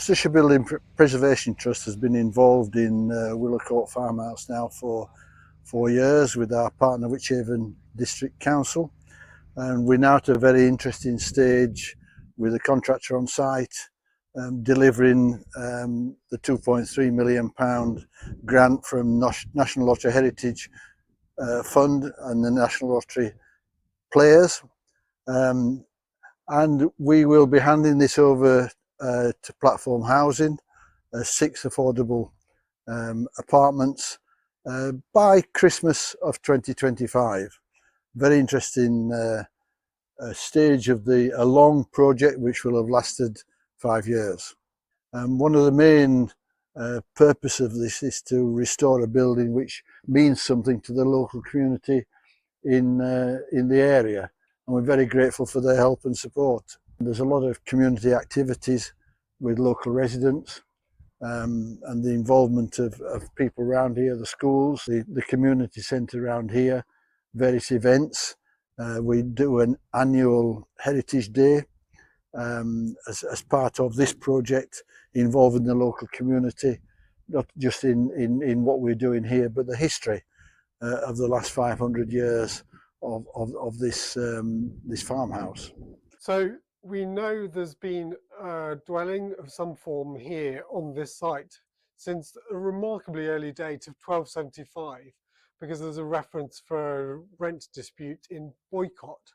Worcestershire Building Preservation Trust has been involved in Willow Court Farmhouse now for 4 years with our partner Wychavon District Council, and we're now at a very interesting stage with a contractor on site delivering the £2.3 million grant from National Lottery Heritage Fund and the National Lottery players, and we will be handing this over to Platform Housing, 6 affordable apartments by Christmas of 2025. Very interesting stage of a long project which will have lasted 5 years. One of the main purpose of this is to restore a building which means something to the local community in the area, and we're very grateful for their help and support. There's a lot of community activities with local residents and the involvement of people around here, the schools, the community centre around here, various events. We do an annual Heritage Day as part of this project, involving the local community, not just in what we're doing here, but the history of the last 500 years of this farmhouse. So we know there's been a dwelling of some form here on this site since a remarkably early date of 1275, because there's a reference for a rent dispute in Boycott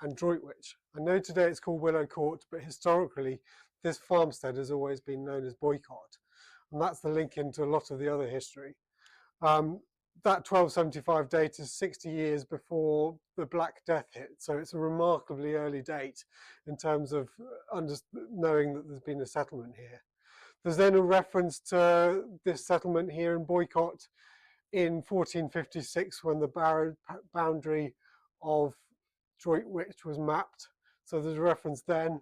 and Droitwich. I know today it's called Willow Court, but historically this farmstead has always been known as Boycott, and that's the link into a lot of the other history. That 1275 date is 60 years before the Black Death hit, so it's a remarkably early date in terms of knowing that there's been a settlement here. There's then a reference to this settlement here in Boycott in 1456 when the boundary of Droitwich was mapped, so there's a reference then.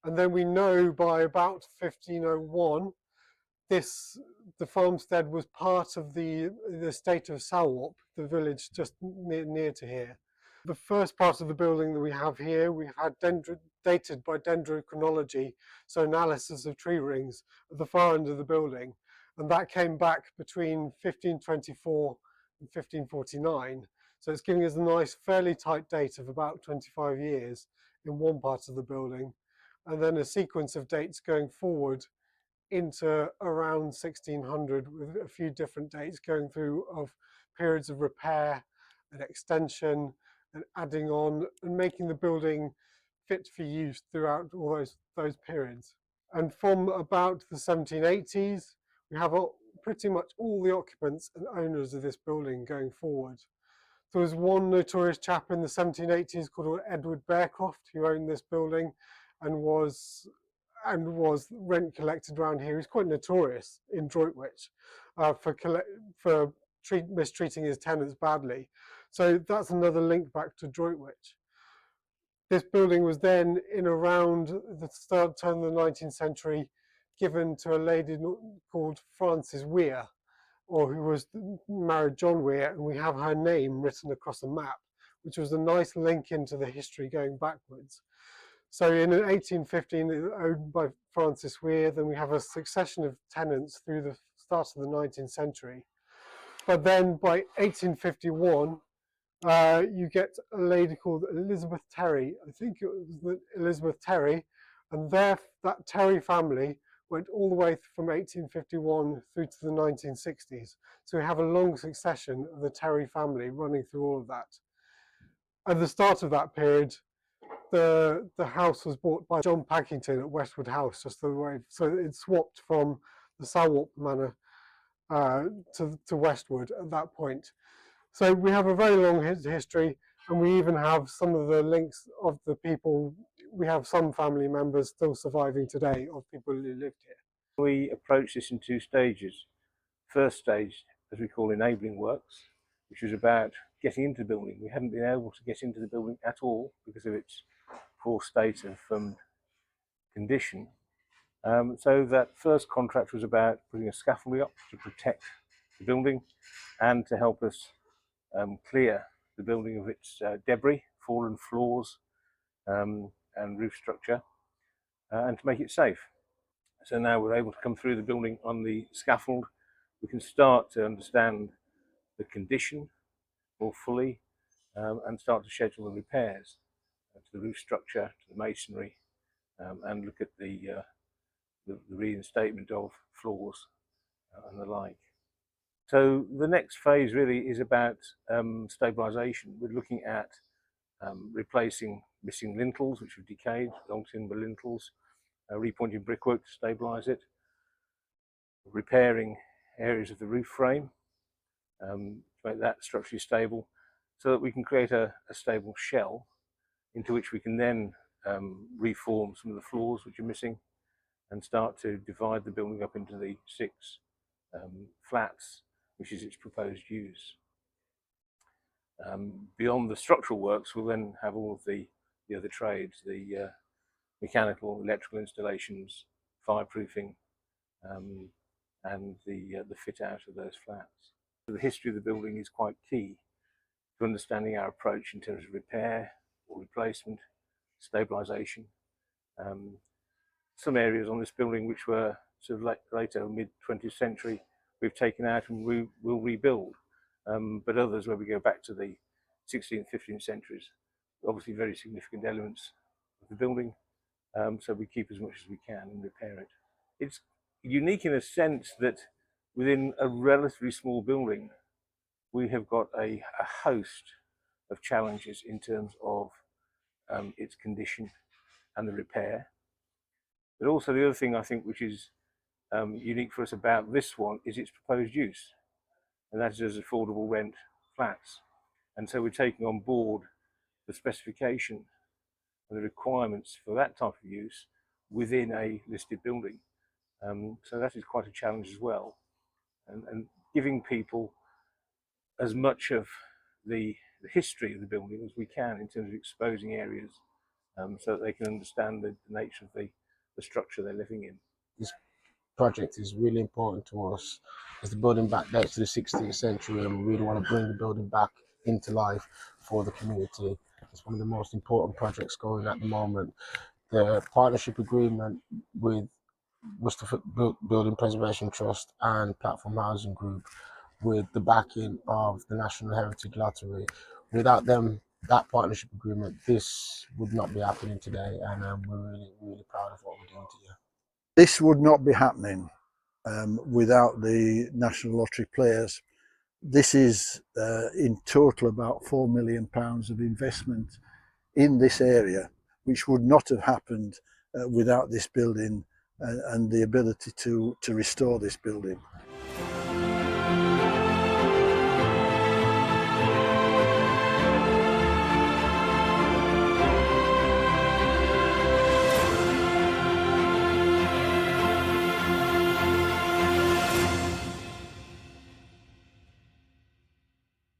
And then we know by about 1501 the farmstead was part of the estate of Salwarp, the village just near to here. The first part of the building that we have here, we've had dated by dendrochronology, so analysis of tree rings at the far end of the building, and that came back between 1524 and 1549. So it's giving us a nice, fairly tight date of about 25 years in one part of the building, and then a sequence of dates going forward into around 1600 with a few different dates going through of periods of repair and extension and adding on and making the building fit for use throughout all those periods. And from about the 1780s, we have pretty much all the occupants and owners of this building going forward. There was one notorious chap in the 1780s called Edward Bearcroft who owned this building and was rent collected around here. He's quite notorious in Droitwich for mistreating his tenants badly. So that's another link back to Droitwich. This building was then, in around the turn of the 19th century, given to a lady called Frances Weir, or who was married John Weir, and we have her name written across a map, which was a nice link into the history going backwards. So in 1815, it was owned by Francis Weir. Then we have a succession of tenants through the start of the 19th century. But then by 1851, you get a lady called Elizabeth Terry. I think it was Elizabeth Terry, and that Terry family went all the way from 1851 through to the 1960s. So we have a long succession of the Terry family running through all of that. At the start of that period, the house was bought by John Packington at Westwood House, just the way, so it swapped from the Salwarp Manor to Westwood at that point. So we have a very long history, and we even have some of the links of the people. We have some family members still surviving today of people who lived here. We approached this in 2 stages. First stage, as we call enabling works, which was about getting into the building. We hadn't been able to get into the building at all because of its poor state of condition. So that first contract was about putting a scaffolding up to protect the building and to help us clear the building of its debris, fallen floors and roof structure, and to make it safe. So now we're able to come through the building on the scaffold. We can start to understand the condition more fully and start to schedule the repairs to the roof structure, to the masonry, and look at the reinstatement of floors and the like. So the next phase really is about stabilisation. We're looking at replacing missing lintels, which have decayed, long timber lintels, repointing brickwork to stabilise it, repairing areas of the roof frame to make that structurally stable, so that we can create a stable shell into which we can then reform some of the floors which are missing and start to divide the building up into the 6 flats, which is its proposed use. Beyond the structural works, we'll then have all of the other trades, the mechanical, electrical installations, fireproofing, and the fit out of those flats. The history of the building is quite key to understanding our approach in terms of repair or replacement, stabilisation. Some areas on this building which were sort of later mid-20th century, we've taken out and we will rebuild. But others where we go back to the 16th, 15th centuries, obviously very significant elements of the building, so we keep as much as we can and repair it. It's unique in a sense that within a relatively small building, we have got a host of challenges in terms of its condition and the repair. But also the other thing I think which is unique for us about this one is its proposed use, and that is as affordable rent flats. And so we're taking on board the specification and the requirements for that type of use within a listed building. So that is quite a challenge as well, and giving people as much of the history of the building as we can in terms of exposing areas, so that they can understand the nature of the structure they're living in. This project is really important to us, as the building back dates to the 16th century, and we really want to bring the building back into life for the community. It's one of the most important projects going at the moment. The partnership agreement with Worcester Building Preservation Trust and Platform Housing Group, with the backing of the National Heritage Lottery. Without them, that partnership agreement, this would not be happening today, and we're really, really proud of what we're doing today. This would not be happening without the National Lottery players. This is in total about £4 million of investment in this area, which would not have happened without this building and the ability to restore this building.